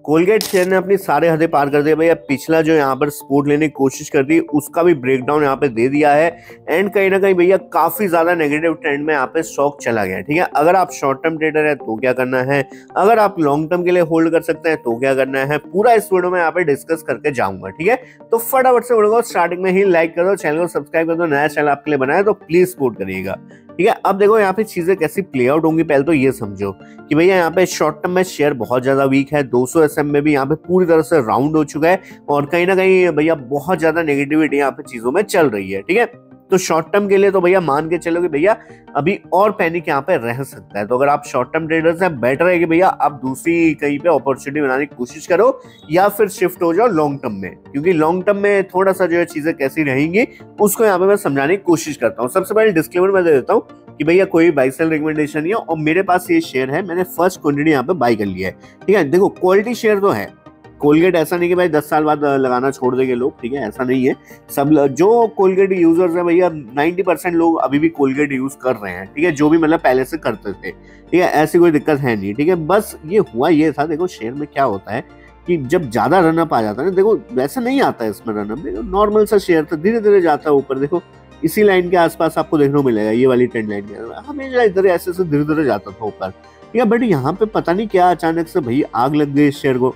Colgate share ने अपनी सारे हदें पार कर दिया भैया। पिछला जो यहाँ पर सपोर्ट लेने की कोशिश कर दी उसका भी ब्रेकडाउन यहाँ पे दे दिया है एंड कहीं ना कहीं भैया काफी ज्यादा नेगेटिव ट्रेंड में यहाँ पे स्टॉक चला गया है। ठीक है, अगर आप शॉर्ट टर्म ट्रेडर है तो क्या करना है, अगर आप लॉन्ग टर्म के लिए होल्ड कर सकते हैं तो क्या करना है, पूरा इस वीडियो में यहाँ पे डिस्कस करके जाऊंगा। ठीक है, तो फटाफट से वीडियो को स्टार्टिंग में ही लाइक कर दो, चैनल को सब्सक्राइब कर दो, नया चैनल आपके लिए बनाया तो प्लीज सपोर्ट करिएगा। ठीक है, अब देखो यहाँ पे चीजें कैसी प्ले आउट होंगी। पहले तो ये समझो कि भैया यहाँ पे शॉर्ट टर्म में शेयर बहुत ज्यादा वीक है, 200 एसएम में भी यहाँ पे पूरी तरह से राउंड हो चुका है और कहीं ना कहीं भैया बहुत ज्यादा नेगेटिविटी यहाँ पे चीजों में चल रही है। ठीक है, तो शॉर्ट टर्म के लिए तो भैया मान के चलो कि भैया अभी और पैनिक यहाँ पे रह सकता है। तो अगर आप शॉर्ट टर्म ट्रेडर्स हैं, बेटर है कि भैया आप दूसरी कहीं पे अपॉर्चुनिटी बनाने की कोशिश करो या फिर शिफ्ट हो जाओ लॉन्ग टर्म में, क्योंकि लॉन्ग टर्म में थोड़ा सा जो है चीजें कैसी रहेंगी उसको यहाँ पे मैं समझाने की कोशिश करता हूँ। सबसे पहले डिस्क्लेमर मैं दे देता हूँ कि भैया कोई बाई सेल रिकमेंडेशन नहीं है और मेरे पास ये शेयर है, मैंने फर्स्ट क्वांटिटी यहाँ पे बाई कर लिया है। ठीक है, देखो क्वालिटी शेयर तो है कोलगेट, ऐसा नहीं कि भाई 10 साल बाद लगाना छोड़ देंगे लोग। ठीक है, ऐसा नहीं है। सब जो कोलगेट यूजर्स हैं भैया 90% लोग अभी भी कोलगेट यूज कर रहे हैं। ठीक है, जो भी मतलब पहले से करते थे। ठीक है, ऐसी कोई दिक्कत है नहीं। ठीक है, बस ये हुआ ये था, देखो शेयर में क्या होता है कि जब ज्यादा रनअप आ जाता है ना, देखो वैसा नहीं आता है इसमें रनअप, देखो नॉर्मल सा शेयर था, धीरे धीरे जाता है ऊपर। देखो इसी लाइन के आसपास आपको देखने को मिलेगा, ये वाली ट्रेंड लाइन के हमेशा इधर ऐसे से धीरे धीरे जाता था ऊपर। ठीक है, बट यहाँ पे पता नहीं क्या अचानक से भाई आग लग गई इस शेयर को,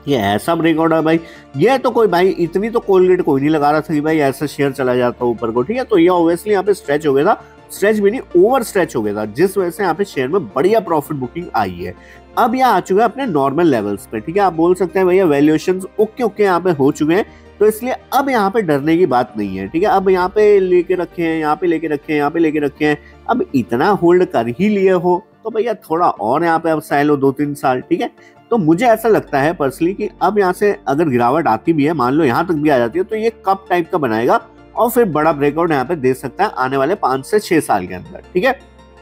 ये ऐसा ब्रेकआउट है भाई। ये तो कोई भाई इतनी तो कोलगेट कोई नहीं लगा रहा था कि भाई ऐसा शेयर चला जाता ऊपर को। ठीक है, तो ये ऑब्वियसली यहाँ पे स्ट्रेच हो गया था, स्ट्रेच भी नहीं ओवर स्ट्रेच हो गया था, जिस वजह से यहाँ पे शेयर में बढ़िया प्रॉफिट बुकिंग आई है। अब ये आ चुका है अपने नॉर्मल लेवल्स पे। ठीक है, आप बोल सकते हैं भैया वैल्यूएशंस ओके ओके यहाँ पे हो चुके हैं, तो इसलिए अब यहाँ पे डरने की बात नहीं है। ठीक है, अब यहाँ पे लेके रखे हैं, यहाँ पे लेके रखे हैं, यहाँ पे लेके रखे हैं, अब इतना होल्ड कर ही लिए हो तो भैया थोड़ा और यहाँ पे अब साइल लो 2-3 साल। ठीक है, तो मुझे ऐसा लगता है पर्सनली कि अब यहाँ से अगर गिरावट आती भी है, मान लो यहाँ तक भी आ जाती है, तो ये कप टाइप का बनाएगा और फिर बड़ा ब्रेकआउट यहाँ पे दे सकता है आने वाले 5 से 6 साल के अंदर। ठीक है,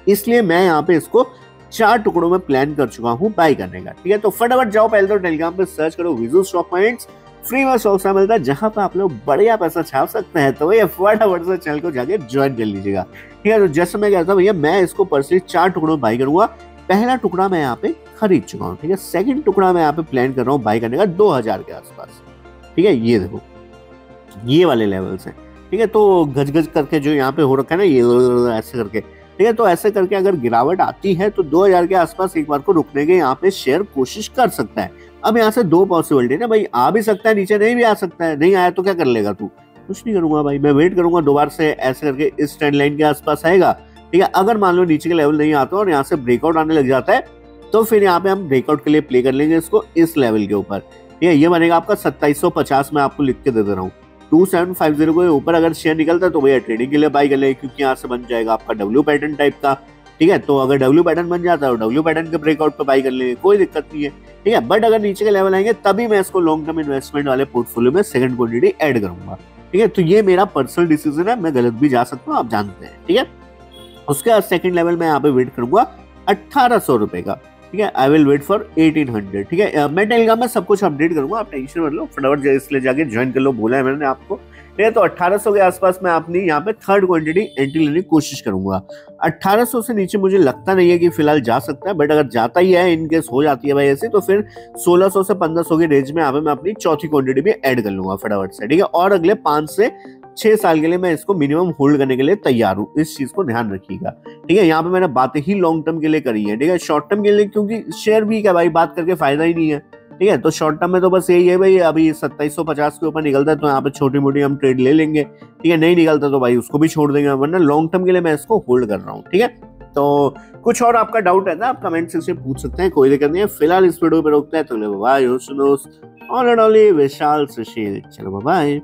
इसलिए मैं यहाँ पे इसको 4 टुकड़ों में प्लान कर चुका हूँ बाई करने का। ठीक है, तो फटाफट जाओ पहले तो टेलीग्राम पे सर्च करो विजू स्टॉक पॉइंट्स, फ्री में स्टॉक्स मिलता है जहां पे आप लोग बढ़िया पैसा छाप सकते हैं। तो भैया फटाफट से चैनल को जाके ज्वाइन कर लीजिएगा। ठीक है, तो जैसे मैं कहता भैया मैं इसको पर्सनली 4 टुकड़ों में बाई करूंगा। पहला टुकड़ा मैं यहाँ पे खरीद चुका हूँ। ठीक है, सेकंड टुकड़ा मैं यहाँ पे प्लान कर रहा हूँ बाई करने का 2000 के आसपास। ठीक है, ये देखो ये वाले लेवल्स हैं। ठीक है, तो गज गज करके जो यहाँ पे हो रखा है ना, ये ऐसे करके। ठीक है, तो ऐसे करके अगर गिरावट आती है तो 2000 के आसपास एक बार को रुकने के यहाँ पे शेयर कोशिश कर सकता है। अब यहाँ से 2 पॉसिबिलिटी ना भाई, आ भी सकता है नीचे, नहीं भी आ सकता है। नहीं आया तो क्या कर लेगा तू? कुछ नहीं करूंगा भाई, मैं वेट करूंगा दोबारा से ऐसे करके इस ट्रेंड लाइन के आसपास आएगा। ठीक है, अगर मान लो नीचे के लेवल नहीं आता और यहाँ से ब्रेकआउट आने लग जाता है तो फिर यहाँ पे हम ब्रेकआउट के लिए प्ले कर लेंगे इसको इस लेवल के ऊपर। ठीक है, ये बनेगा आपका 2750 में आपको लिख के दे दे रहा हूँ। 2750 के ऊपर अगर शेयर निकलता है तो भैया ट्रेडिंग के लिए बाई कर लेंगे, क्योंकि यहाँ से बन जाएगा आपका डब्ल्यू पैटर्न टाइप का। ठीक है, तो अगर डब्ल्यू पैटर्न बन जाता है तो डब्ल्यू पैटर्न के ब्रेकआउट पे बाई कर लेंगे, कोई दिक्कत नहीं है। ठीक है, बट अगर नीचे के लेवल आएंगे तभी मैं इसको लॉन्ग टर्म इन्वेस्टमेंट वाले पोर्टफोलियो में सेकंड क्वांटिटी ऐड करूंगा। ठीक है, तो ये मेरा पर्सनल डिसीजन है, मैं गलत भी जा सकता हूँ, आप जानते हैं। ठीक है, उसके बाद सेकंड लेवल में यहाँ पे वेट करूंगा 1800 रुपए का। ठीक है, आई विल वेट फॉर 1800। ठीक है, मैं टेलीग्राम में सब कुछ अपडेट करूंगा, आप टेंशन मत लो, फटाफट इसलिए जाके ज्वाइन कर लो, बोला है मैंने आपको। ठीक है, तो 1800 के आसपास मैं अपनी यहाँ पे थर्ड क्वांटिटी एंट्री लेने की कोशिश करूंगा। 1800 से नीचे मुझे लगता नहीं है कि फिलहाल जा सकता है, बट अगर जाता ही है, इनकेस हो जाती है भाई ऐसे, तो फिर 1600 से 1500 के रेंज में यहाँ पे मैं अपनी चौथी क्वांटिटी भी ऐड कर लूंगा फटाफट से। ठीक है, और अगले 5 से 6 साल के लिए मैं इसको मिनिमम होल्ड करने के लिए तैयार हूँ, इस चीज को ध्यान रखिएगा। ठीक है, यहाँ पे मैंने बातें ही लॉन्ग टर्म के लिए करी है। ठीक है, शॉर्ट टर्म के लिए क्योंकि शेयर भी क्या भाई बात करके फायदा ही नहीं है। ठीक है, तो शॉर्ट टर्म में तो बस यही है भाई, अभी 2750 के ऊपर निकलता है तो यहाँ पे छोटी मोटी हम ट्रेड ले लेंगे। ठीक है, नहीं निकलता तो भाई उसको भी छोड़ देंगे, वरना लॉन्ग टर्म के लिए मैं इसको होल्ड कर रहा हूँ। ठीक है, तो कुछ और आपका डाउट है ना, आप कमेंट सेक्शन में पूछ सकते हैं, कोई दिक्कत नहीं है। फिलहाल इस वीडियो पे रोकते हैं, तो बाय, विशाल सुशील, चलो बाय।